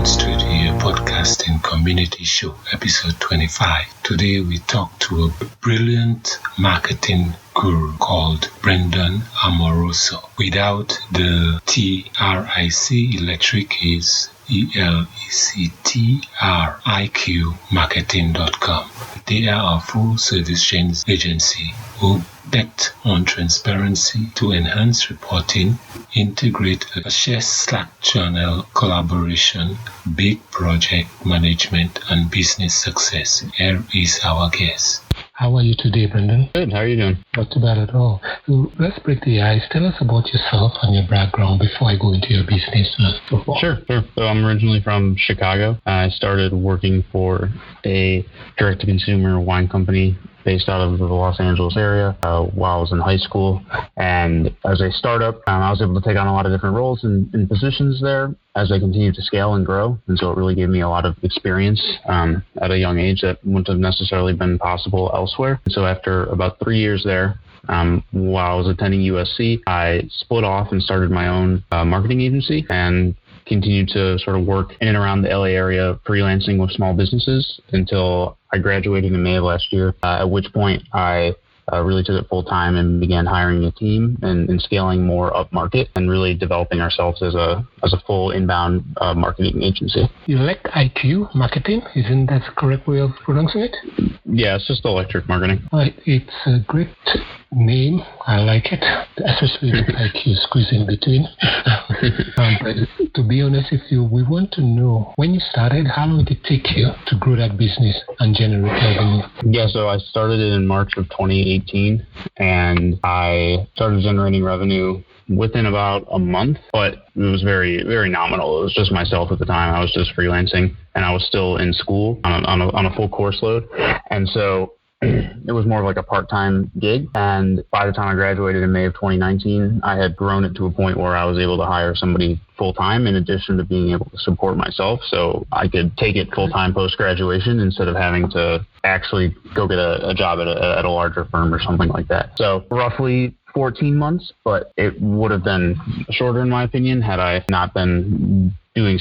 IBorn Studio Podcasting Community Show, episode 25. Today we talk to a brilliant marketing guru called Brendan Amoroso. Without the TRIC, electric is ELECTRIQ marketing.com. They are a full service change agency who bet on transparency to enhance reporting, integrate a shared Slack channel collaboration, big project management, and business success. Here is our guest. How are you today, Brendan? Good. How are you doing? Not too bad at all. So let's break the ice. Tell us about yourself and your background before I go into your business. Sure. So I'm originally from Chicago. I started working for a direct-to-consumer wine company based out of the Los Angeles area while I was in high school. And as a startup, I was able to take on a lot of different roles and positions there as I continued to scale and grow. And so it really gave me a lot of experience at a young age that wouldn't have necessarily been possible elsewhere. And so after about 3 years there, while I was attending USC, I split off and started my own marketing agency and continued to sort of work in and around the LA area, freelancing with small businesses until I graduated in May of last year, at which point I really took it full time and began hiring a team and scaling more up market and really developing ourselves as a full inbound marketing agency. ELECTRIQ marketing, isn't that the correct way of pronouncing it? Yeah, it's just electric marketing. It's a great name. I like it, especially the IQ squeeze in between. But to be honest with you, we want to know when you started, how long did it take you to grow that business and generate revenue? Yeah, so I started it in March of 2018, and I started generating revenue within about a month, but it was very, very nominal. It was just myself at the time. I was just freelancing, and I was still in school on a full course load. And so it was more of like a part-time gig. And by the time I graduated in May of 2019, I had grown it to a point where I was able to hire somebody full-time in addition to being able to support myself. So I could take it full-time post-graduation instead of having to actually go get a job at a larger firm or something like that. So roughly 14 months, but it would have been shorter in my opinion had I not been doing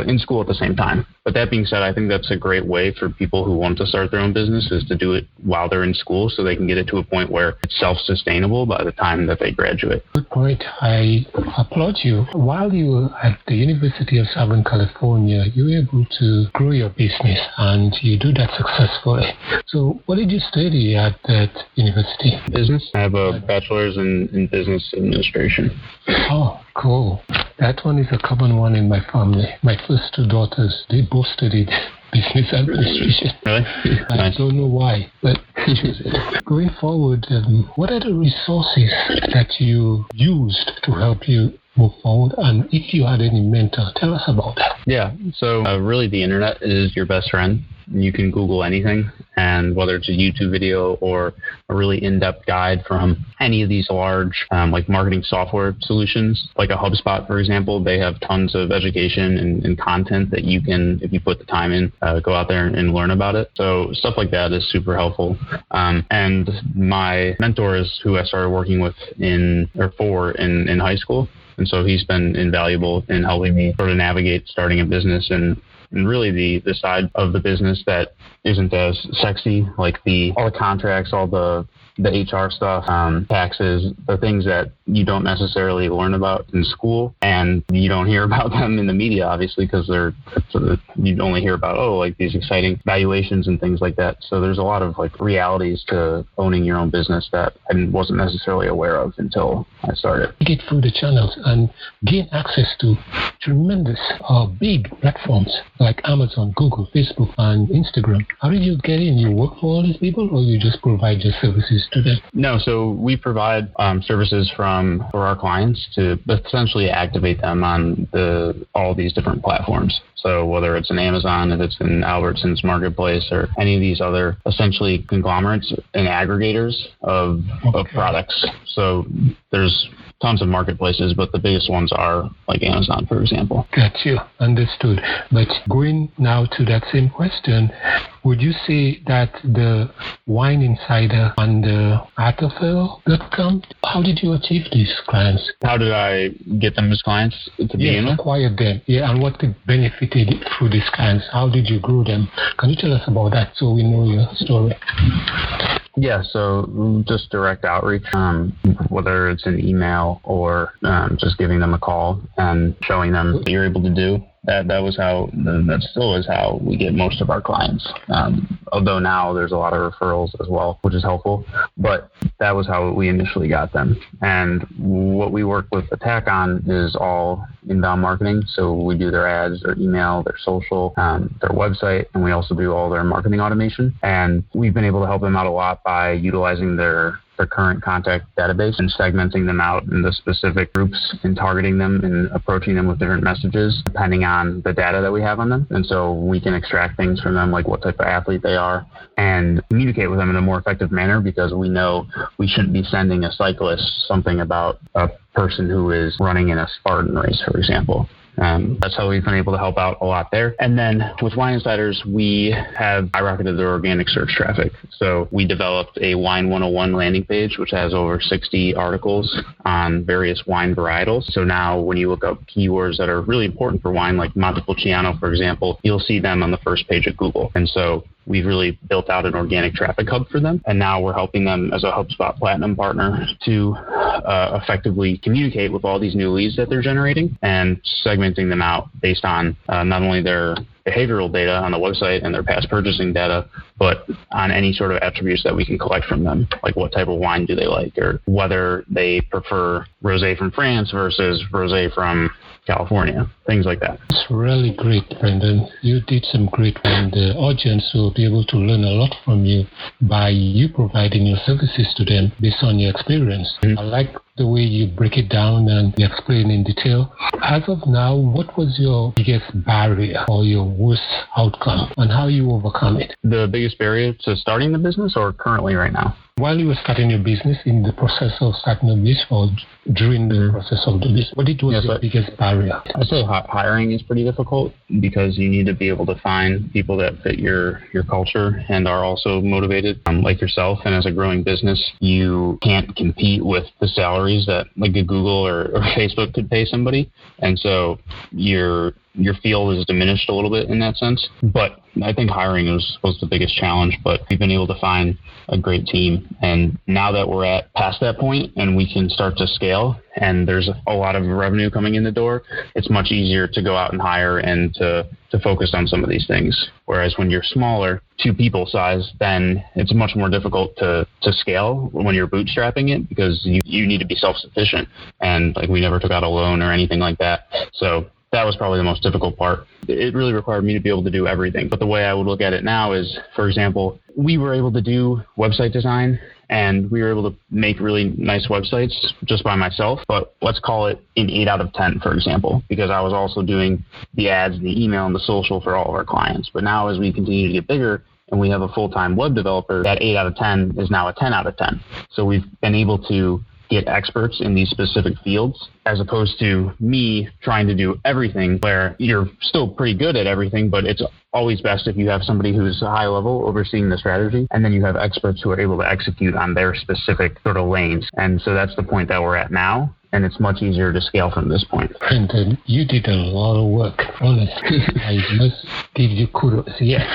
in school at the same time. But that being said, I think that's a great way for people who want to start their own business is to do it while they're in school so they can get it to a point where it's self-sustainable by the time that they graduate. Good point. I applaud you. While you were at the University of Southern California, you were able to grow your business and you do that successfully. So what did you study at that university? Business. I have a bachelor's in business administration. Oh, cool. That one is a common one in my family. My first two daughters, they both studied business administration. Really? I don't know why, but they chose it. Going forward, what are the resources that you used to help you move forward? And if you had any mentor, tell us about that. Yeah, so really the internet is your best friend. You can Google anything, and whether it's a YouTube video or a really in-depth guide from any of these large like marketing software solutions, like a HubSpot, for example, they have tons of education and content that you can, if you put the time in, go out there and learn about it. So stuff like that is super helpful. And my mentor is who I started working with in high school. And so he's been invaluable in helping me sort of navigate starting a business and really the side of the business that isn't as sexy, like all the contracts, all the HR stuff, taxes, the things that you don't necessarily learn about in school, and you don't hear about them in the media, obviously, because you only hear about, like these exciting valuations and things like that. So there's a lot of like realities to owning your own business that I wasn't necessarily aware of until I started. Get through the channels and gain access to tremendous big platforms like Amazon, Google, Facebook, and Instagram. How did you get in? You work for all these people, or you just provide your services to them? No, so we provide services for our clients to essentially activate them on all these different platforms. So whether it's an Amazon, if it's an Albertsons Marketplace, or any of these other essentially conglomerates and aggregators of products. So there's tons of marketplaces, but the biggest ones are like Amazon, for example. Got you. Understood. But going now to that same question, would you say that the Wine Insider and the Artofel.com, how did you achieve these clients? How did I get them as clients to begin with? Acquired them. Yeah, and what benefited through these clients? How did you grow them? Can you tell us about that so we know your story? Yeah, so just direct outreach, whether it's an email or just giving them a call and showing them what you're able to do. That still is how we get most of our clients. Although now there's a lot of referrals as well, which is helpful. But that was how we initially got them. And what we work with Attack on is all inbound marketing. So we do their ads, their email, their social, their website, and we also do all their marketing automation. And we've been able to help them out a lot by utilizing their current contact database and segmenting them out into specific groups and targeting them and approaching them with different messages depending on the data that we have on them. And so we can extract things from them, like what type of athlete they are, and communicate with them in a more effective manner, because we know we shouldn't be sending a cyclist something about a person who is running in a Spartan race, for example. That's how we've been able to help out a lot there. And then with Wine Insiders, we have skyrocketed their organic search traffic. So we developed a Wine 101 landing page, which has over 60 articles on various wine varietals. So now when you look up keywords that are really important for wine, like Montepulciano, for example, you'll see them on the first page of Google. And so we've really built out an organic traffic hub for them. And now we're helping them as a HubSpot Platinum partner to effectively communicate with all these new leads that they're generating and segmenting them out based on not only their behavioral data on the website and their past purchasing data, but on any sort of attributes that we can collect from them, like what type of wine do they like, or whether they prefer rosé from France versus rosé from California, things like that. It's really great, Brendan. You did some great work, and the audience will be able to learn a lot from you by you providing your services to them based on your experience. Mm-hmm. I like the way you break it down and you explain in detail. As of now, what was your biggest barrier or your worst outcome, and how you overcome it? The biggest barrier to starting the business, or currently right now? While you were starting your business, in the process of starting a business, or during the process of the business, what was your biggest barrier? I'd say hiring is pretty difficult, because you need to be able to find people that fit your culture and are also motivated, like yourself. And as a growing business, you can't compete with the salaries that like a Google or Facebook could pay somebody. And so your field is diminished a little bit in that sense. But I think hiring was the biggest challenge, but we've been able to find a great team. And now that we're past that point and we can start to scale and there's a lot of revenue coming in the door, it's much easier to go out and hire and to focus on some of these things. Whereas when you're smaller, 2 people size, then it's much more difficult to scale when you're bootstrapping it, because you need to be self-sufficient. And like we never took out a loan or anything like that. So that was probably the most difficult part. It really required me to be able to do everything. But the way I would look at it now is, for example, we were able to do website design and we were able to make really nice websites just by myself. But let's call it an 8 out of 10, for example, because I was also doing the ads and the email and the social for all of our clients. But now as we continue to get bigger and we have a full-time web developer, that 8 out of 10 is now a 10 out of 10. So we've been able to get experts in these specific fields, as opposed to me trying to do everything, where you're still pretty good at everything, but it's always best if you have somebody who's high level overseeing the strategy, and then you have experts who are able to execute on their specific sort of lanes. And so that's the point that we're at now. And it's much easier to scale from this point. And you did a lot of work, honestly. I must give you kudos. Yeah.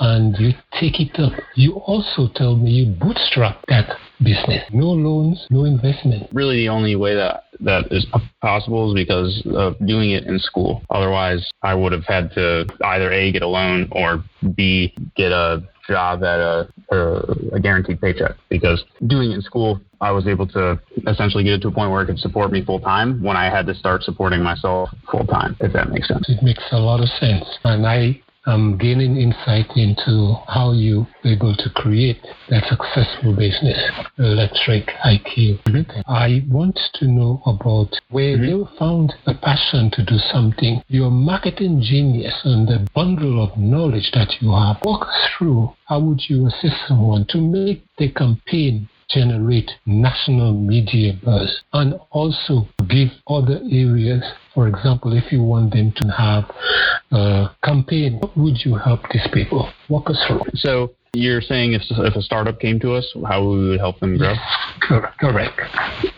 And you take it up. You also told me you bootstrapped that business. No loans, no investment. Really the only way that is possible is because of doing it in school. Otherwise, I would have had to either A, get a loan, or B, get a job at a guaranteed paycheck. Because doing it in school, I was able to essentially get it to a point where it could support me full time when I had to start supporting myself full time, if that makes sense. It makes a lot of sense. And I am gaining insight into how you were able to create that successful business, Electric IQ. Mm-hmm. I want to know about where you found a passion to do something. You're a marketing genius, and the bundle of knowledge that you have. Walk us through, how would you assist someone to make the campaign generate national media buzz and also give other areas. For example, if you want them to have a campaign, what would you help these people? Walk us through. So you're saying if a startup came to us, how we would help them grow? Yes, correct.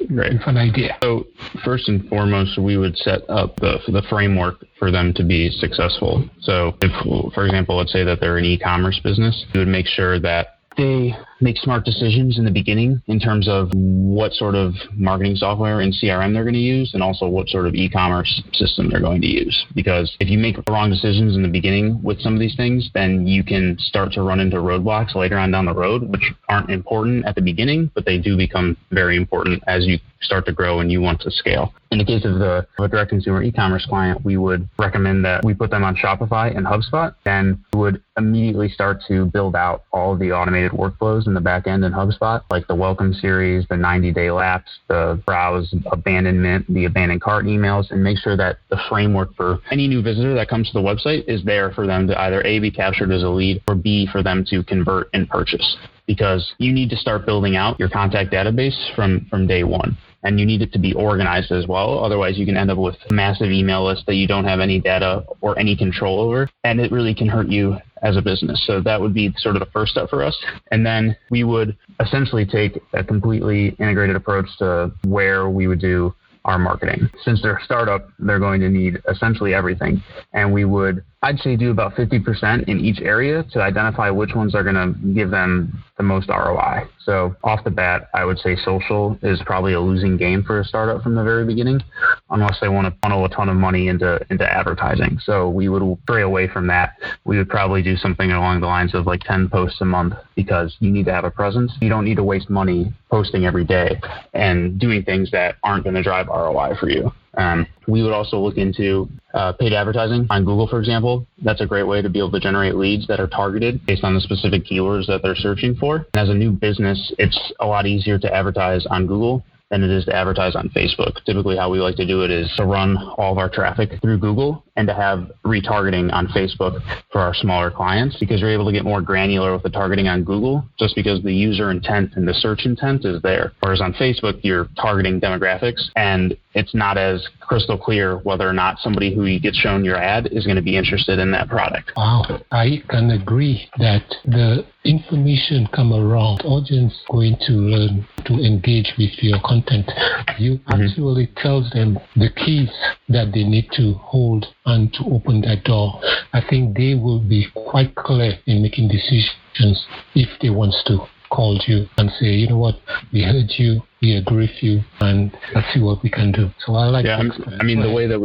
Great. With an idea. So first and foremost, we would set up the framework for them to be successful. So if, for example, let's say that they're an e-commerce business, we would make sure that they make smart decisions in the beginning in terms of what sort of marketing software and CRM they're going to use, and also what sort of e-commerce system they're going to use. Because if you make wrong decisions in the beginning with some of these things, then you can start to run into roadblocks later on down the road, which aren't important at the beginning, but they do become very important as you start to grow and you want to scale. In the case of a direct consumer e-commerce client, we would recommend that we put them on Shopify and HubSpot, and we would immediately start to build out all of the automated workflows in the back end in HubSpot, like the welcome series, the 90-day lapse, the browse abandonment, the abandoned cart emails, and make sure that the framework for any new visitor that comes to the website is there for them to either A, be captured as a lead, or B, for them to convert and purchase. Because you need to start building out your contact database from day one. And you need it to be organized as well. Otherwise, you can end up with a massive email list that you don't have any data or any control over, and it really can hurt you as a business. So that would be sort of the first step for us. And then we would essentially take a completely integrated approach to where we would do our marketing. Since they're a startup, they're going to need essentially everything. And we would, I'd say, do about 50% in each area to identify which ones are going to give them the most ROI. So off the bat, I would say social is probably a losing game for a startup from the very beginning, unless they want to funnel a ton of money into advertising. So we would stray away from that. We would probably do something along the lines of like 10 posts a month, because you need to have a presence. You don't need to waste money posting every day and doing things that aren't going to drive ROI for you. We would also look into paid advertising on Google, for example. That's a great way to be able to generate leads that are targeted based on the specific keywords that they're searching for. And as a new business, it's a lot easier to advertise on Google than it is to advertise on Facebook. Typically, how we like to do it is to run all of our traffic through Google and to have retargeting on Facebook for our smaller clients, because you're able to get more granular with the targeting on Google just because the user intent and the search intent is there. Whereas on Facebook, you're targeting demographics, and it's not as crystal clear whether or not somebody who gets shown your ad is going to be interested in that product. Wow, I can agree that the information come around, audience going to learn to engage with your content. You actually tells them the keys that they need to hold and to open that door. I think they will be quite clear in making decisions if they want to call you and say, you know what, we heard you, we agree with you, and let's see what we can do. So I like that. I mean, the way that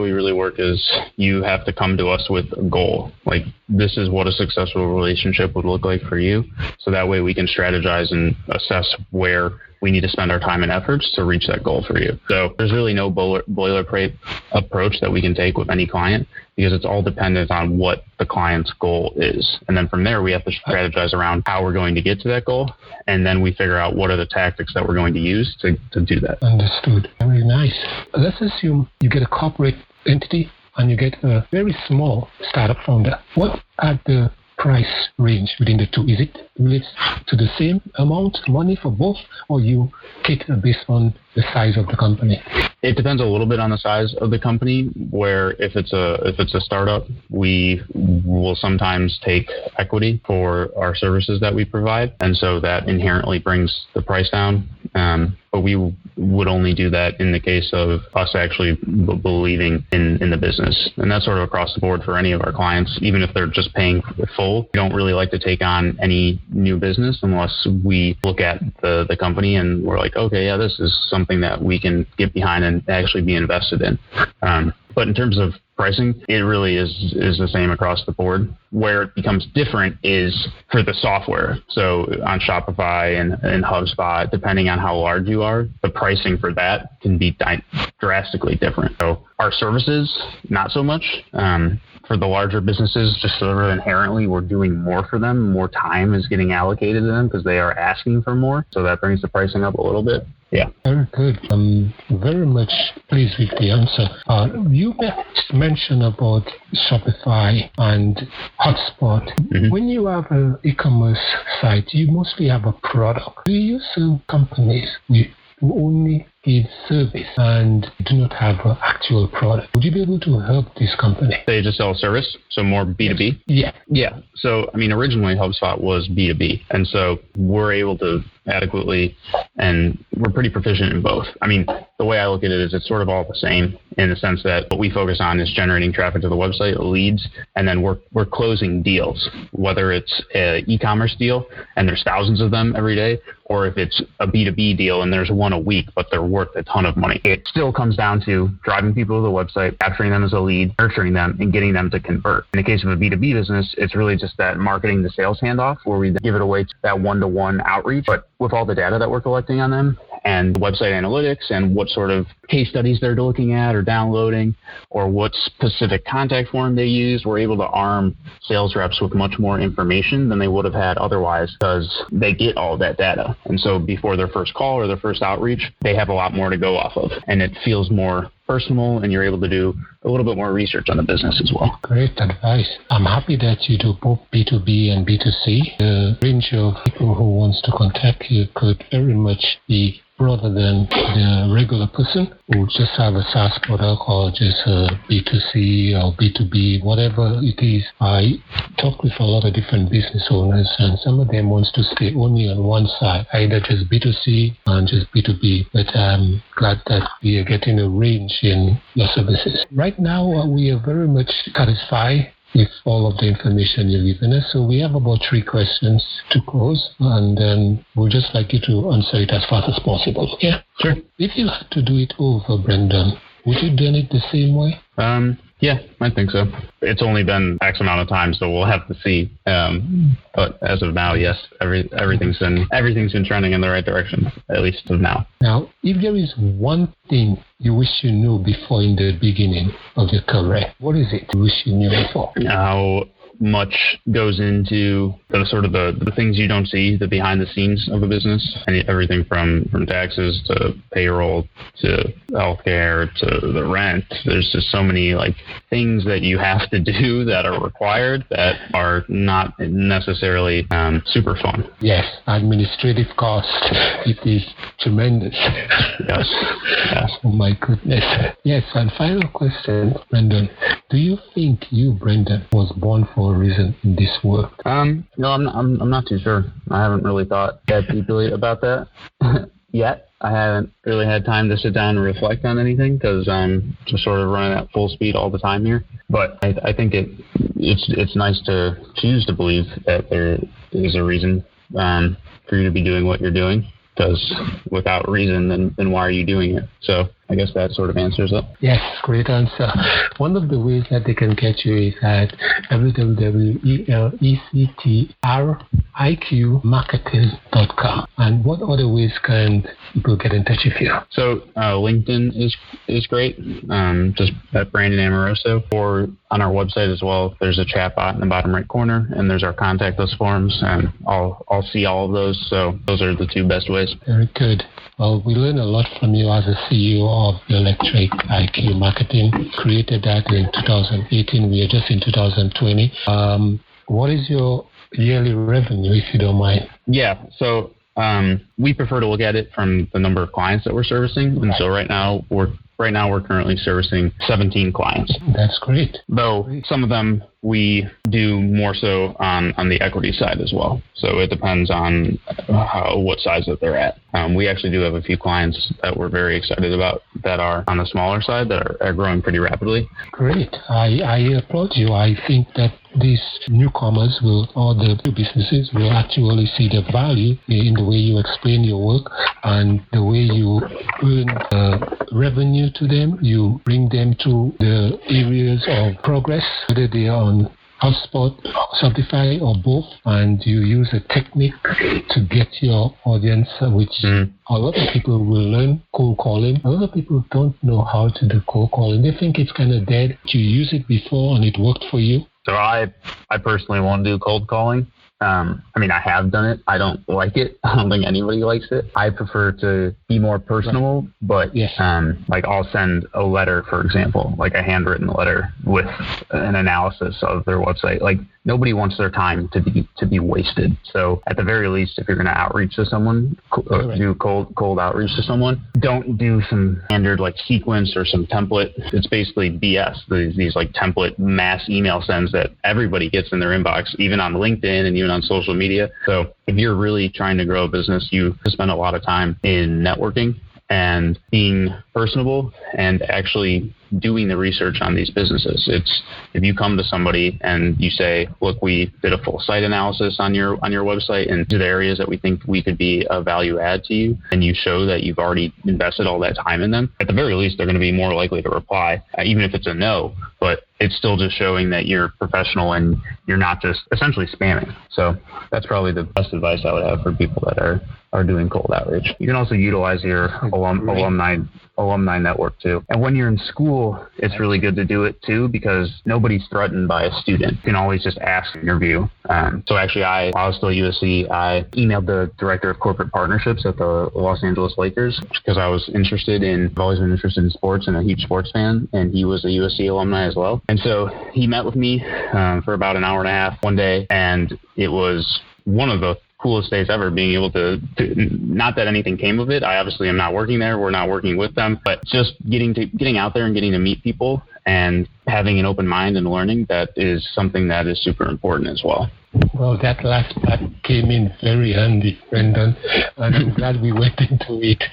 we really work is you have to come to us with a goal. Like, this is what a successful relationship would look like for you. So that way we can strategize and assess where we need to spend our time and efforts to reach that goal for you. So there's really no boilerplate approach that we can take with any client, because it's all dependent on what the client's goal is. And then from there, we have to strategize around how we're going to get to that goal. And then we figure out what are the tactics that we're going to use to do that. Understood. Very nice. Let's assume you get a corporate entity and you get a very small startup founder. What are the price range within the two? Is it related to the same amount of money for both, or you cater based on the size of the company? It depends a little bit on the size of the company, where if it's a startup, we will sometimes take equity for our services that we provide, and so that inherently brings the price down. But we would only do that in the case of us actually believing in the business. And that's sort of across the board for any of our clients. Even if they're just paying full, we don't really like to take on any new business unless we look at the company and we're like, okay, yeah, this is something that we can get behind and actually be invested in. But in terms of pricing, it really is the same across the board. Where it becomes different is for the software. So on Shopify and HubSpot, depending on how large you are, the pricing for that can be drastically different. So our services, not so much. For the larger businesses, just sort of inherently, we're doing more for them. More time is getting allocated to them because they are asking for more. So that brings the pricing up a little bit. Yeah. Very good. I'm very much pleased with the answer. You mentioned about Shopify and Hotspot. Mm-hmm. When you have an e-commerce site, you mostly have a product. Do you serve companies who only give service and do not have an actual product? Would you be able to help this company? They just sell service, so more B2B? Yeah. Yeah. So, originally HubSpot was B2B. And so we're able to adequately, and we're pretty proficient in both. The way I look at it is it's sort of all the same in the sense that what we focus on is generating traffic to the website, leads, and then we're closing deals, whether it's an e-commerce deal and there's thousands of them every day, or if it's a B2B deal and there's one a week, but they're worth a ton of money. It still comes down to driving people to the website, capturing them as a lead, nurturing them, and getting them to convert. In the case of a B2B business, it's really just that marketing to sales handoff where we give it away to that one-to-one outreach, but with all the data that we're collecting on them and website analytics and what sort of case studies they're looking at or downloading or what specific contact form they use, we're able to arm sales reps with much more information than they would have had otherwise because they get all of that data. And so before their first call or their first outreach, they have a lot more to go off of. And it feels more personal, and you're able to do a little bit more research on the business as well. Great advice. I'm happy that you do both B2B and B2C. The range of people who wants to contact you could very much be broader than the regular person who just have a SaaS product or just a B2C or B2B, whatever it is. I talk with a lot of different business owners, and some of them wants to stay only on one side, either just B2C and just B2B. But I'm glad that we are getting a range in your services. Right now, we are very much satisfied with all of the information you've given us. So we have about 3 questions to close, and then we'd just like you to answer it as fast as possible. Yeah? Sure. If you had to do it over, Brendan, would you do it the same way? Yeah, I think so. It's only been X amount of time, so we'll have to see. But as of now, yes, everything's been trending in the right direction, at least of now. Now, if there is one thing you wish you knew before in the beginning of your career, what is it you wish you knew before? How much goes into the things you don't see, the behind the scenes of a business, and everything from taxes to payroll to healthcare to the rent. There's just so many things that you have to do that are required that are not necessarily super fun. Yes, administrative cost. It is tremendous. Yes. Oh my goodness. Yes, and final question, Brendan. Do you think you, Brendan, was born for a reason in this world? No, I'm not too sure. I haven't really thought that deeply about that yet. I haven't really had time to sit down and reflect on anything because I'm just sort of running at full speed all the time here. But I think it's nice to choose to believe that there is a reason for you to be doing what you're doing. Because without reason, then why are you doing it? So I guess that sort of answers it. Yes, great answer. One of the ways that they can get you is at www.electricmarketing.com. And what other ways can people get in touch with you? So LinkedIn is great, just at Brandon Amoroso, or on our website as well. There's a chat bot in the bottom right corner, and there's our contact us forms, and I'll see all of those. So those are the 2 best ways. Very good. Well, we learned a lot from you as a CEO of Electric IQ Marketing. Created that in 2018. We are just in 2020. What is your yearly revenue, if you don't mind? Yeah. So we prefer to look at it from the number of clients that we're servicing. And so right now we're currently servicing 17 clients. That's great. Though some of them we do more so on the equity side as well. So it depends on what size that they're at. We actually do have a few clients that we're very excited about that are on the smaller side that are growing pretty rapidly. Great. I applaud you. I think that these newcomers or the new businesses will actually see the value in the way you explain your work and the way you earn revenue to them. You bring them to the areas of progress, whether they are on HubSpot, Shopify, or both, and you use a technique to get your audience, which a lot of people will learn cold calling. A lot of people don't know how to do cold calling. They think it's kind of dead. You use it before and it worked for you. So I personally won't do cold calling. I have done it. I don't like it. I don't think anybody likes it. I prefer to be more personal, but like I'll send a letter, for example, like a handwritten letter with an analysis of their website. Like nobody wants their time to be wasted. So at the very least, if you're going to outreach to someone, do cold outreach to someone, don't do some standard like sequence or some template. It's basically BS. These like template mass email sends that everybody gets in their inbox, even on LinkedIn and even on social media. So if you're really trying to grow a business, you spend a lot of time in networking and being personable and actually doing the research on these businesses. It's if you come to somebody and you say, look, we did a full site analysis on your website and to the areas that we think we could be a value add to you, and you show that you've already invested all that time in them, at the very least, they're going to be more likely to reply, even if it's a no. But it's still just showing that you're professional and you're not just essentially spamming. So that's probably the best advice I would have for people that are doing cold outreach. You can also utilize your alumni network too. And when you're in school, it's really good to do it too, because nobody's threatened by a student. You can always just ask and interview. So actually, while I was still at USC, I emailed the director of corporate partnerships at the Los Angeles Lakers because I've always been interested in sports and a huge sports fan. And he was a USC alumni as well. And so he met with me for about an hour and a half one day. And it was one of the coolest days ever, being able to not that anything came of it. I obviously am not working there. We're not working with them, but just getting out there and getting to meet people and having an open mind and learning, that is something that is super important as well. Well, that last part came in very handy, Brendan, and I'm glad we went into it.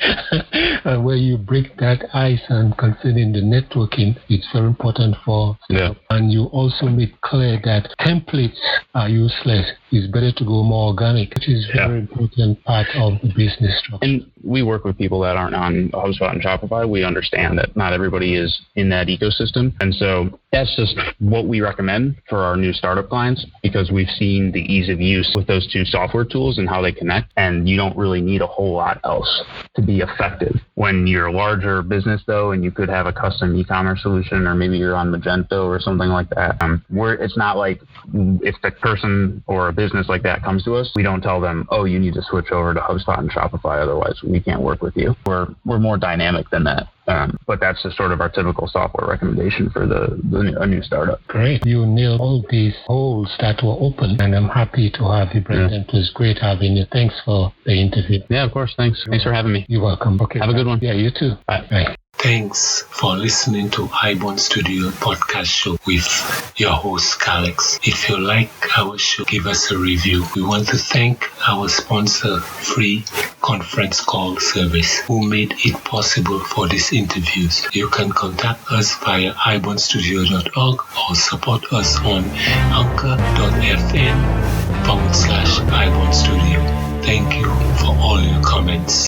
Where you break that ice and considering the networking, it's very important for. Yeah. And you also make clear that templates are useless. It's better to go more organic, which is a very important part of the business structure. And we work with people that aren't on HubSpot and Shopify. We understand that not everybody is in that ecosystem. And so that's just what we recommend for our new startup clients, because we've seen the ease of use with those two software tools and how they connect. And you don't really need a whole lot else to be effective. When you're a larger business, though, and you could have a custom e-commerce solution, or maybe you're on Magento or something like that, where it's not like if the person or a business like that comes to us, we don't tell them, oh, you need to switch over to HubSpot and Shopify, otherwise we can't work with you. We're more dynamic than that. But that's just sort of our typical software recommendation for a new startup. Great. You nailed all these holes that were open, and I'm happy to have you, Brendan. It was great having you. Thanks for the interview. Yeah, of course. Thanks. Thanks for having me. You're welcome. Okay. Have a good one. Yeah, you too. Bye. Bye. Thanks for listening to IBorn Studio podcast show with your host, Calix. If you like our show, give us a review. We want to thank our sponsor, Free Conference Call Service, who made it possible for these interviews. You can contact us via ibornstudio.org or support us on anchor.fm/IBorn Studio. Thank you for all your comments.